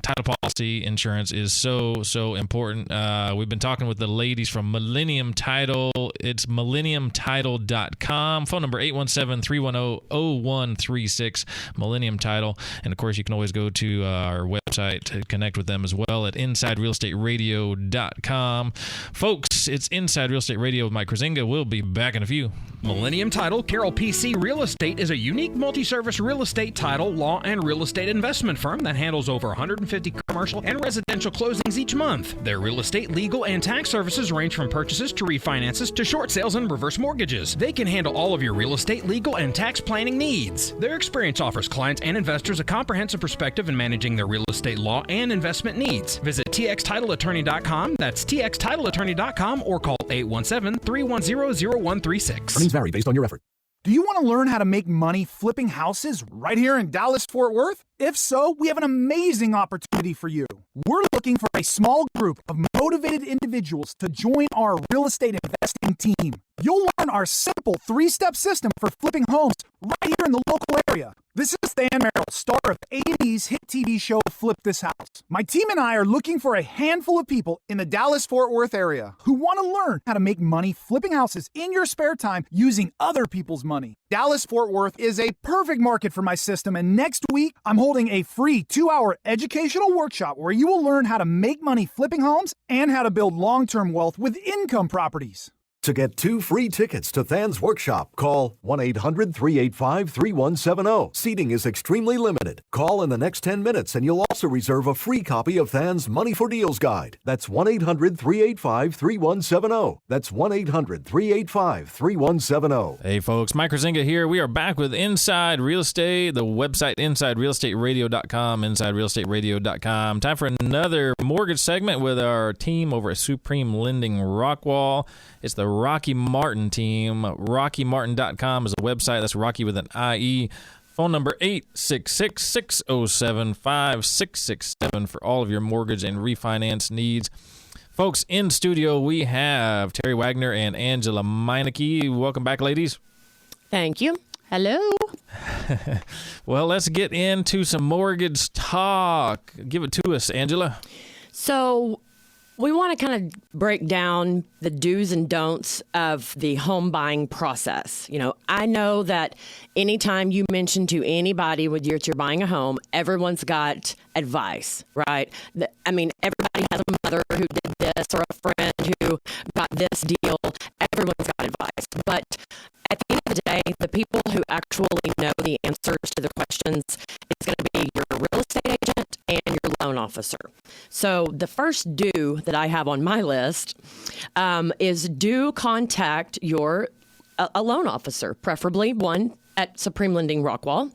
title policy insurance is so important. We've been talking with the ladies from Millennium Title. It's millenniumtitle.com. Phone number 817-310-0136. Millennium Title. And of course, you can always go to our website to connect with them as well at InsideRealEstateRadio.com. Folks, it's Inside Real Estate Radio with Mike Kruizinga. We'll be back in a few. Millennium Title Carroll PC Real Estate is a unique multi-service real estate title, law, and real estate investment firm that handles over 150 commercial and residential closings each month. Their real estate, legal, and tax services range from purchases to refinances to short sales and reverse mortgages. They can handle all of your real estate, legal, and tax planning needs. Their experience offers clients and investors a comprehensive perspective in managing their real estate, law, and investment needs. Visit txtitleattorney.com. That's txtitleattorney.com, or call 817-310-0136. Earnings vary based on your effort. Do you want to learn how to make money flipping houses right here in Dallas, Fort Worth? If so, we have an amazing opportunity for you. We're looking for a small group of motivated individuals to join our real estate investing team. You'll learn our simple 3-step system for flipping homes right here in the local area. This is Stan Merrill, star of A&E's hit TV show Flip This House. My team and I are looking for a handful of people in the Dallas-Fort Worth area who want to learn how to make money flipping houses in your spare time using other people's money. Dallas-Fort Worth is a perfect market for my system, and next week I'm holding a free 2-hour educational workshop where you will learn how to make money flipping homes and how to build long-term wealth with income properties. To get 2 free tickets to Than's workshop, call 1-800-385-3170. Seating is extremely limited. Call in the next 10 minutes and you'll also reserve a free copy of Than's Money for Deals Guide. That's 1-800-385-3170. That's 1-800-385-3170. Hey folks, Mike Kruizinga here. We are back with Inside Real Estate, the website InsideRealEstateRadio.com, InsideRealEstateRadio.com. Time for another mortgage segment with our team over at Supreme Lending Rockwall. It's the Rocky Martin team. RockyMartin.com is a website. That's Rocky with an IE. Phone number 866-607-5667 for all of your mortgage and refinance needs. Folks, in studio we have Terry Wagner and Angela Meineke. Welcome back, ladies. Thank you. Hello. Well, let's get into some mortgage talk. Give it to us, Angela. So we want to kind of break down the do's and don'ts of the home buying process. You know, I know that anytime you mention to anybody when you're buying a home, everyone's got advice, right? Everybody has a mother who did this or a friend who got this deal. Everyone's got advice. But at the end of the day, the people who actually know the answers to the questions is going to be your real estate agent and your loan officer. So the first do that I have on my list is do contact a loan officer, preferably one at Supreme Lending Rockwall.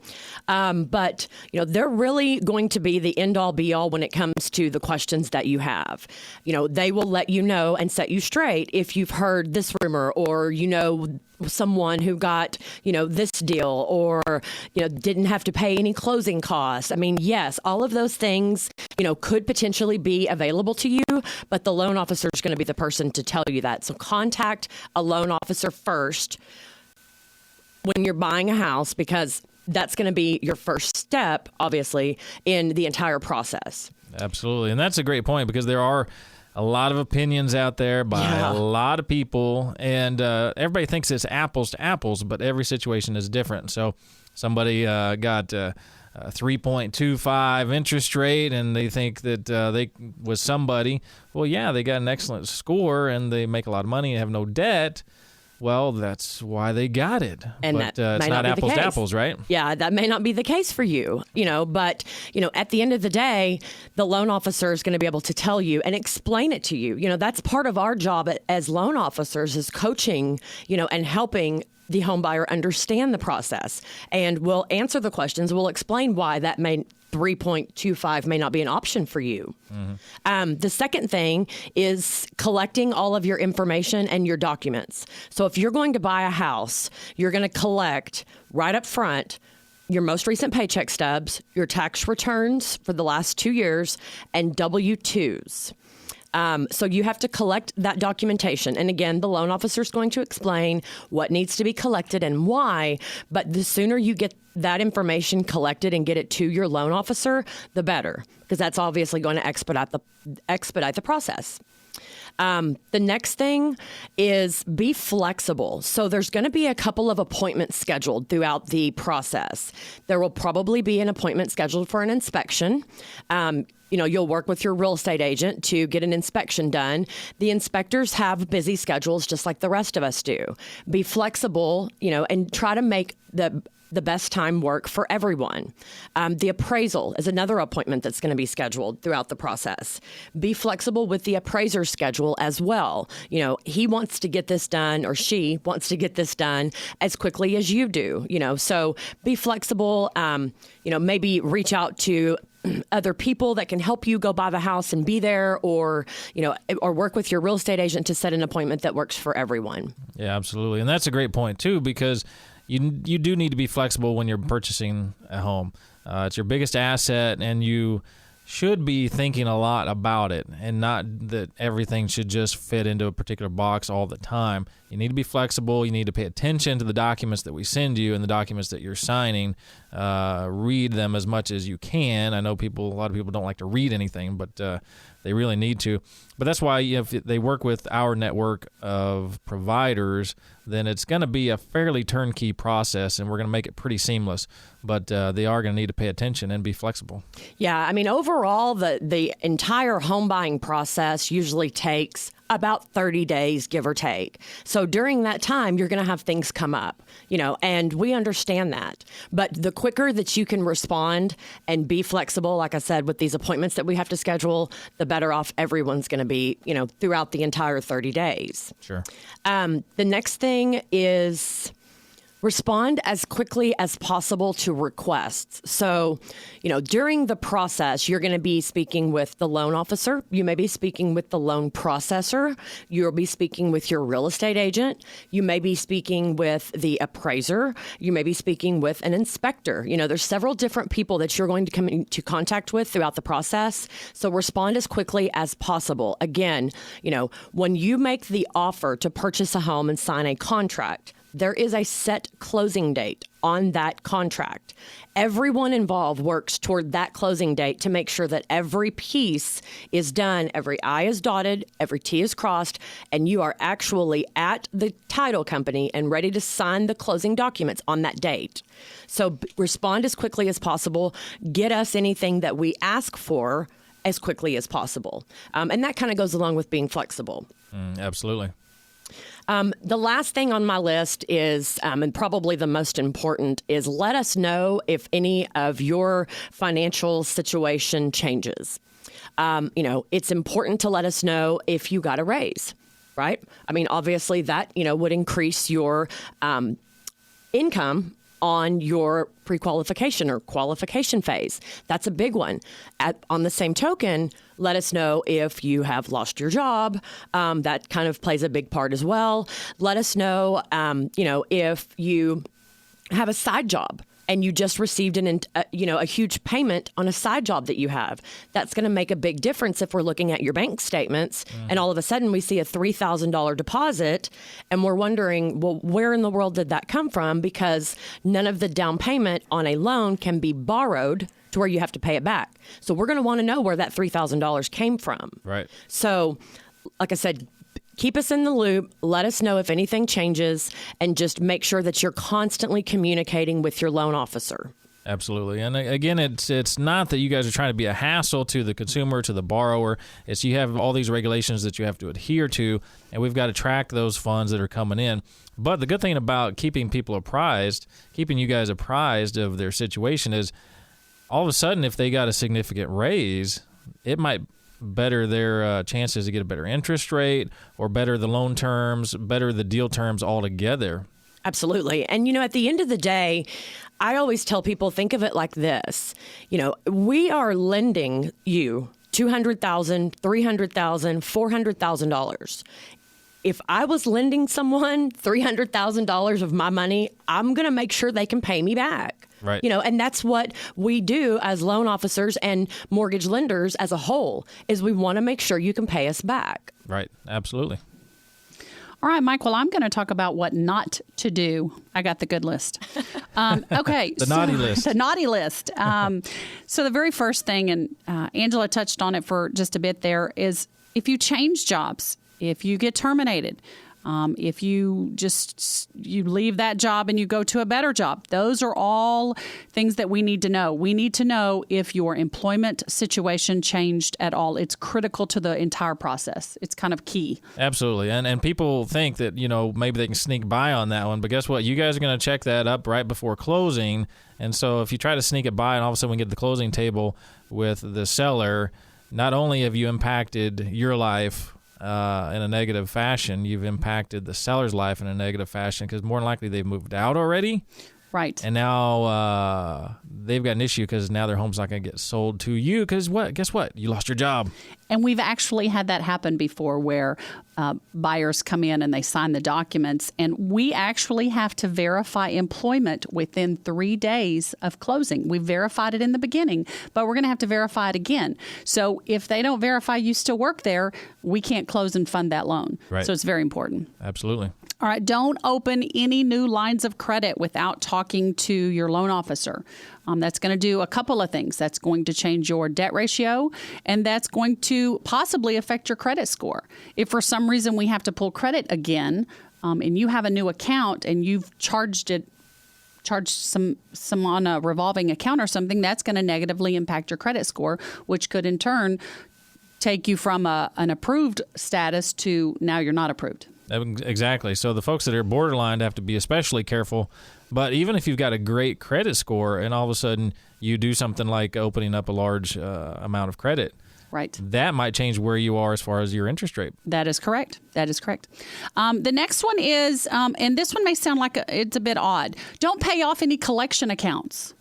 But, they're really going to be the end-all, be-all when it comes to the questions that you have. They will let you know and set you straight if you've heard this rumor or, someone who got, this deal or, didn't have to pay any closing costs. Yes, all of those things, could potentially be available to you, but the loan officer is going to be the person to tell you that. So contact a loan officer first when you're buying a house, because that's going to be your first step, obviously, in the entire process. Absolutely. And that's a great point, because there are a lot of opinions out there by a lot of people, and everybody thinks it's apples to apples, but every situation is different. So somebody got a 3.25 interest rate, and they think that they was somebody. Well, yeah, they got an excellent score, and they make a lot of money and have no debt. Well, that's why they got it. And but that it's may not be apples the to case. apples, right? Yeah, that may not be the case for you, but, at the end of the day, the loan officer is going to be able to tell you and explain it to you. That's part of our job as loan officers, is coaching, and helping the home buyer understand the process. And we'll answer the questions. We'll explain why that 3.25 may not be an option for you. Mm-hmm. The second thing is collecting all of your information and your documents. So if you're going to buy a house, you're going to collect right up front your most recent paycheck stubs, your tax returns for the last 2 years, and W-2s. So you have to collect that documentation. And again, the loan officer is going to explain what needs to be collected and why. But the sooner you get that information collected and get it to your loan officer, the better, because that's obviously going to expedite the process. The next thing is be flexible. So there's going to be a couple of appointments scheduled throughout the process. There will probably be an appointment scheduled for an inspection. You'll work with your real estate agent to get an inspection done. The inspectors have busy schedules just like the rest of us do. Be flexible, and try to make the best time work for everyone. The appraisal is another appointment that's going to be scheduled throughout the process. Be flexible with the appraiser's schedule as well. He wants to get this done, or she wants to get this done as quickly as you do. So be flexible. Maybe reach out to other people that can help you go buy the house and be there, or work with your real estate agent to set an appointment that works for everyone. Yeah, absolutely. And that's a great point too, because you do need to be flexible when you're purchasing a home. It's your biggest asset, and you should be thinking a lot about it, and not that everything should just fit into a particular box all the time. You need to be flexible. You need to pay attention to the documents that we send you and the documents that you're signing. Read them as much as you can. I know a lot of people don't like to read anything, but they really need to. But that's why if they work with our network of providers, then it's going to be a fairly turnkey process, and we're going to make it pretty seamless. But they are going to need to pay attention and be flexible. Yeah, I mean, overall, the entire home buying process usually takes about 30 days, give or take. So during that time, you're going to have things come up, and we understand that. But the quicker that you can respond and be flexible, like I said, with these appointments that we have to schedule, the better off everyone's going to be, throughout the entire 30 days. Sure. The next thing is respond as quickly as possible to requests. So, during the process, you're going to be speaking with the loan officer. You may be speaking with the loan processor. You'll be speaking with your real estate agent. You may be speaking with the appraiser. You may be speaking with an inspector. There's several different people that you're going to come into contact with throughout the process. So respond as quickly as possible. Again, when you make the offer to purchase a home and sign a contract, there is a set closing date on that contract. Everyone involved works toward that closing date to make sure that every piece is done, every I is dotted, every T is crossed, and you are actually at the title company and ready to sign the closing documents on that date. So respond as quickly as possible. Get us anything that we ask for as quickly as possible. And that kind of goes along with being flexible. Absolutely. The last thing on my list is, and probably the most important, is let us know if any of your financial situation changes. It's important to let us know if you got a raise, right? I mean, obviously that, would increase your income on your pre-qualification or qualification phase. That's a big one. On the same token, let us know if you have lost your job. That kind of plays a big part as well. Let us know, if you have a side job and you just received a huge payment on a side job that you have. That's going to make a big difference if we're looking at your bank statements and all of a sudden we see a $3,000 deposit and we're wondering, well, where in the world did that come from? Because none of the down payment on a loan can be borrowed to where you have to pay it back. So we're going to want to know where that $3,000 came from. Right. So, like I said, keep us in the loop. Let us know if anything changes, and just make sure that you're constantly communicating with your loan officer. Absolutely. And again, it's not that you guys are trying to be a hassle to the consumer, to the borrower. It's you have all these regulations that you have to adhere to, and we've got to track those funds that are coming in. But the good thing about keeping people apprised, keeping you guys apprised of their situation is all of a sudden, if they got a significant raise, it might better their chances to get a better interest rate or better the loan terms, better the deal terms altogether. Absolutely. And, at the end of the day, I always tell people, think of it like this. We are lending you $200,000, $300,000, $400,000. If I was lending someone $300,000 of my money, I'm going to make sure they can pay me back. Right. And that's what we do as loan officers and mortgage lenders as a whole, is we want to make sure you can pay us back. Right. Absolutely. All right, Mike, well, I'm going to talk about what not to do. I got the good list. Okay. The naughty list. The naughty list. So the very first thing, and Angela touched on it for just a bit there, is if you change jobs, if you get terminated, if you leave that job and you go to a better job, those are all things that we need to know. We need to know if your employment situation changed at all. It's critical to the entire process. It's kind of key. Absolutely. And people think that, maybe they can sneak by on that one. But guess what? You guys are going to check that up right before closing. And so if you try to sneak it by and all of a sudden we get to the closing table with the seller, not only have you impacted your life in a negative fashion, you've impacted the seller's life in a negative fashion, because more than likely they've moved out already. Right. And now they've got an issue because now their home's not going to get sold to you because guess what? You lost your job. And we've actually had that happen before where buyers come in and they sign the documents, and we actually have to verify employment within 3 days of closing. We verified it in the beginning, but we're going to have to verify it again. So if they don't verify you still work there, we can't close and fund that loan. Right. So it's very important. Absolutely. All right, don't open any new lines of credit without talking to your loan officer. That's going to do a couple of things. That's going to change your debt ratio, and that's going to possibly affect your credit score. If for some reason we have to pull credit again, and you have a new account and you've charged some on a revolving account or something, that's going to negatively impact your credit score, which could in turn take you from an approved status to now you're not approved. Exactly. So the folks that are borderline have to be especially careful. But even if you've got a great credit score and all of a sudden you do something like opening up a large amount of credit, right, that might change where you are as far as your interest rate. That is correct. That is correct. The next one is, and this one may sound like it's a bit odd, don't pay off any collection accounts.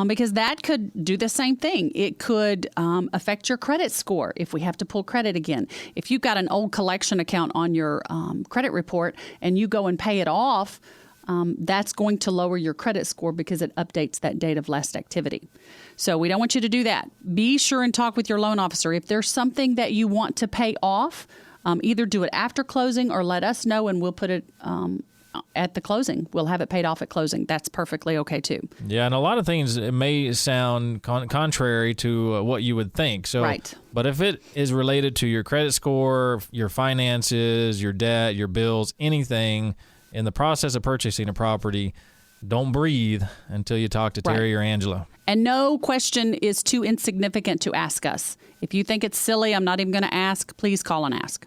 Because that could do the same thing. It could affect your credit score if we have to pull credit again. If you've got an old collection account on your credit report and you go and pay it off, that's going to lower your credit score because it updates that date of last activity. So we don't want you to do that. Be sure and talk with your loan officer. If there's something that you want to pay off, either do it after closing or let us know and we'll put it at the closing. We'll have it paid off at closing. That's perfectly okay too. Yeah, and a lot of things it may sound contrary to what you would think. So, right. But if it is related to your credit score, your finances, your debt, your bills, anything in the process of purchasing a property, don't breathe until you talk to Terry or Angela. And no question is too insignificant to ask us. If you think it's silly, I'm not even going to ask, please call and ask.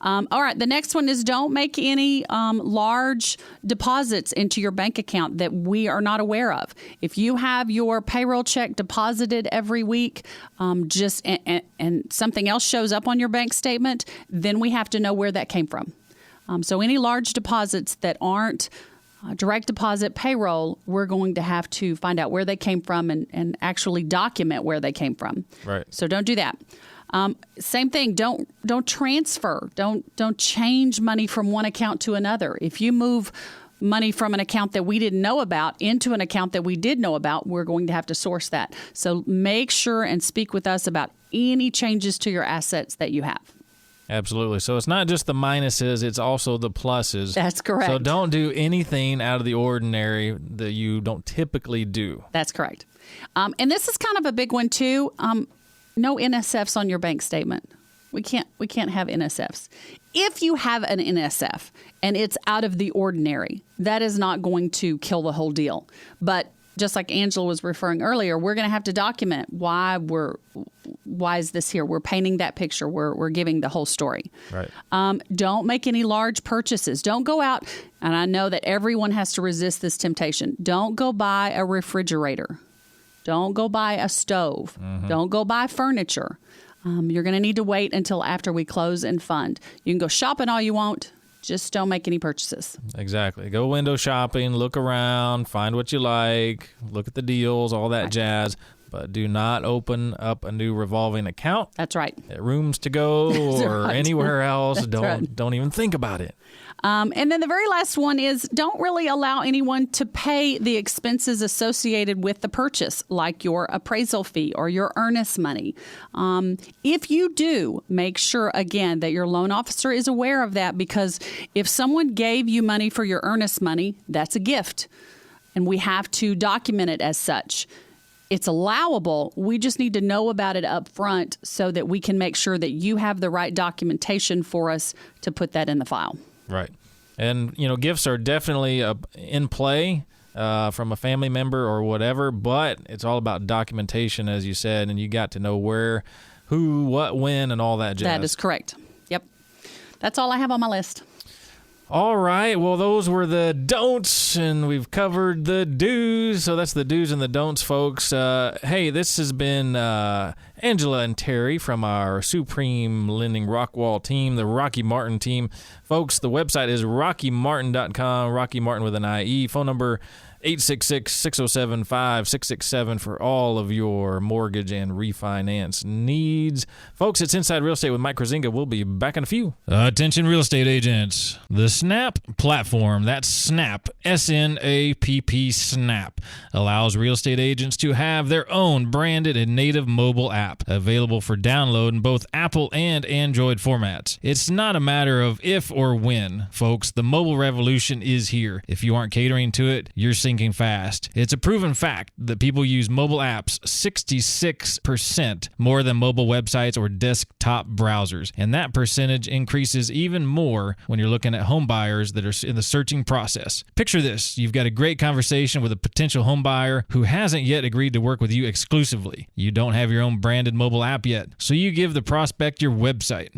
All right, the next one is don't make any large deposits into your bank account that we are not aware of. If you have your payroll check deposited every week, and something else shows up on your bank statement, then we have to know where that came from. So any large deposits that aren't direct deposit payroll, we're going to have to find out where they came from and actually document where they came from. Right. So don't do that. Same thing. Don't transfer. Don't change money from one account to another. If you move money from an account that we didn't know about into an account that we did know about, we're going to have to source that. So make sure and speak with us about any changes to your assets that you have. Absolutely. So it's not just the minuses, it's also the pluses. That's correct. So don't do anything out of the ordinary that you don't typically do. That's correct. And this is kind of a big one too. No NSFs on your bank statement. We can't have NSFs. If you have an NSF and it's out of the ordinary, that is not going to kill the whole deal. But just like Angela was referring earlier, we're going to have to document why is this here? We're painting that picture. We're giving the whole story. Right. Don't make any large purchases. Don't go out, and I know that everyone has to resist this temptation. Don't go buy a refrigerator. Don't go buy a stove. Mm-hmm. Don't go buy furniture. You're going to need to wait until after we close and fund. You can go shopping all you want. Just don't make any purchases. Exactly. Go window shopping, look around, find what you like, look at the deals, all that jazz. But do not open up a new revolving account. That's right. At Rooms to Go or right. anywhere else. That's Don't even think about it. And then the very last one is don't really allow anyone to pay the expenses associated with the purchase, like your appraisal fee or your earnest money. If you do, make sure, again, that your loan officer is aware of that, because if someone gave you money for your earnest money, that's a gift, and we have to document it as such. It's allowable. We just need to know about it up front so that we can make sure that you have the right documentation for us to put that in the file. Right. And, gifts are definitely in play from a family member or whatever, but it's all about documentation, as you said, and you got to know where, who, what, when, and all that jazz. That is correct. Yep. That's all I have on my list. All right. Well, those were the don'ts, and we've covered the do's. So that's the do's and the don'ts, folks. Hey, this has been Angela and Terry from our Supreme Lending Rockwall team, the Rocky Martin team. Folks, the website is rockymartin.com, Rocky Martin with an IE. Phone number 866-607-5667 for all of your mortgage and refinance needs. Folks, it's Inside Real Estate with Mike Kruizinga. We'll be back in a few. Attention real estate agents. The Snap platform, that's Snap, S-N-A-P-P, Snap, allows real estate agents to have their own branded and native mobile app available for download in both Apple and Android formats. It's not a matter of if or when, folks. The mobile revolution is here. If you aren't catering to it, you're sinking fast. It's a proven fact that people use mobile apps 66% more than mobile websites or desktop browsers, and that percentage increases even more when you're looking at home buyers that are in the searching process. Picture this. You've got a great conversation with a potential home buyer who hasn't yet agreed to work with you exclusively. You don't have your own branded mobile app yet, so you give the prospect your website,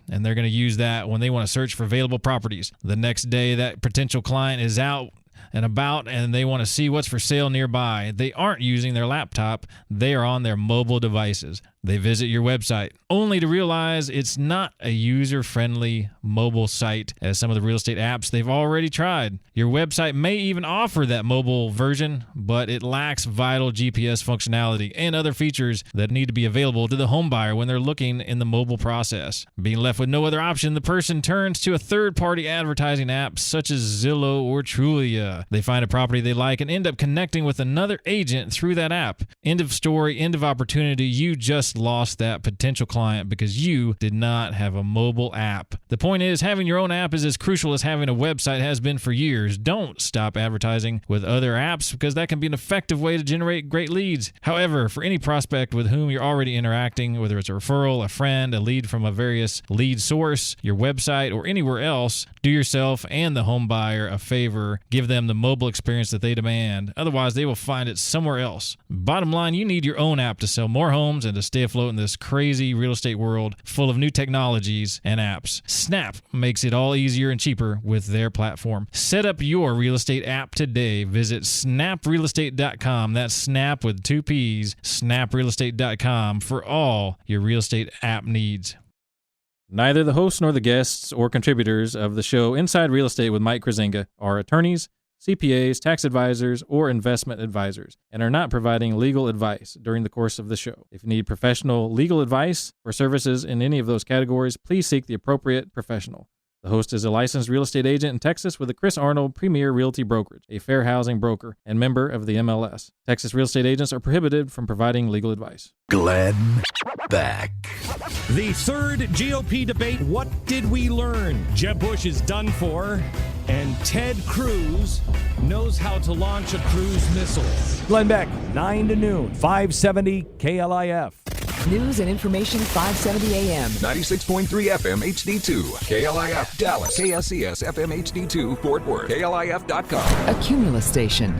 and they're going to use that when they want to search for available properties. The next day, that potential client is out and about, and they want to see what's for sale nearby. They aren't using their laptop. They are on their mobile devices. They visit your website, only to realize it's not a user-friendly mobile site as some of the real estate apps they've already tried. Your website may even offer that mobile version, but it lacks vital GPS functionality and other features that need to be available to the home buyer when they're looking in the mobile process. Being left with no other option, the person turns to a third-party advertising app such as Zillow or Trulia. They find a property they like and end up connecting with another agent through that app. End of story, end of opportunity. You just lost that potential client because you did not have a mobile app. The point is, having your own app is as crucial as having a website has been for years. Don't stop advertising with other apps because that can be an effective way to generate great leads. However, for any prospect with whom you're already interacting, whether it's a referral, a friend, a lead from a various lead source, your website, or anywhere else, do yourself and the home buyer a favor. Give them the mobile experience that they demand. Otherwise, they will find it somewhere else. Bottom line, you need your own app to sell more homes and to stay afloat in this crazy real estate world full of new technologies and apps. Snap makes it all easier and cheaper with their platform. Set up your real estate app today. Visit snaprealestate.com. That's Snap with 2 P's. Snaprealestate.com for all your real estate app needs. Neither the hosts nor the guests or contributors of the show Inside Real Estate with Mike Kruizinga are attorneys, CPAs, tax advisors, or investment advisors, and are not providing legal advice during the course of the show. If you need professional legal advice or services in any of those categories, please seek the appropriate professional. The host is a licensed real estate agent in Texas with the Chris Arnold Premier Realty Brokerage, a fair housing broker and member of the MLS. Texas real estate agents are prohibited from providing legal advice. Glenn Beck. The third GOP debate, what did we learn? Jeb Bush is done for, and Ted Cruz knows how to launch a cruise missile. Glenn Beck, 9 to noon, 570 KLIF. News and information 570 AM. 96.3 FM HD2. KLIF Dallas. KSCS FM HD2 Fort Worth. KLIF.com. A Cumulus station.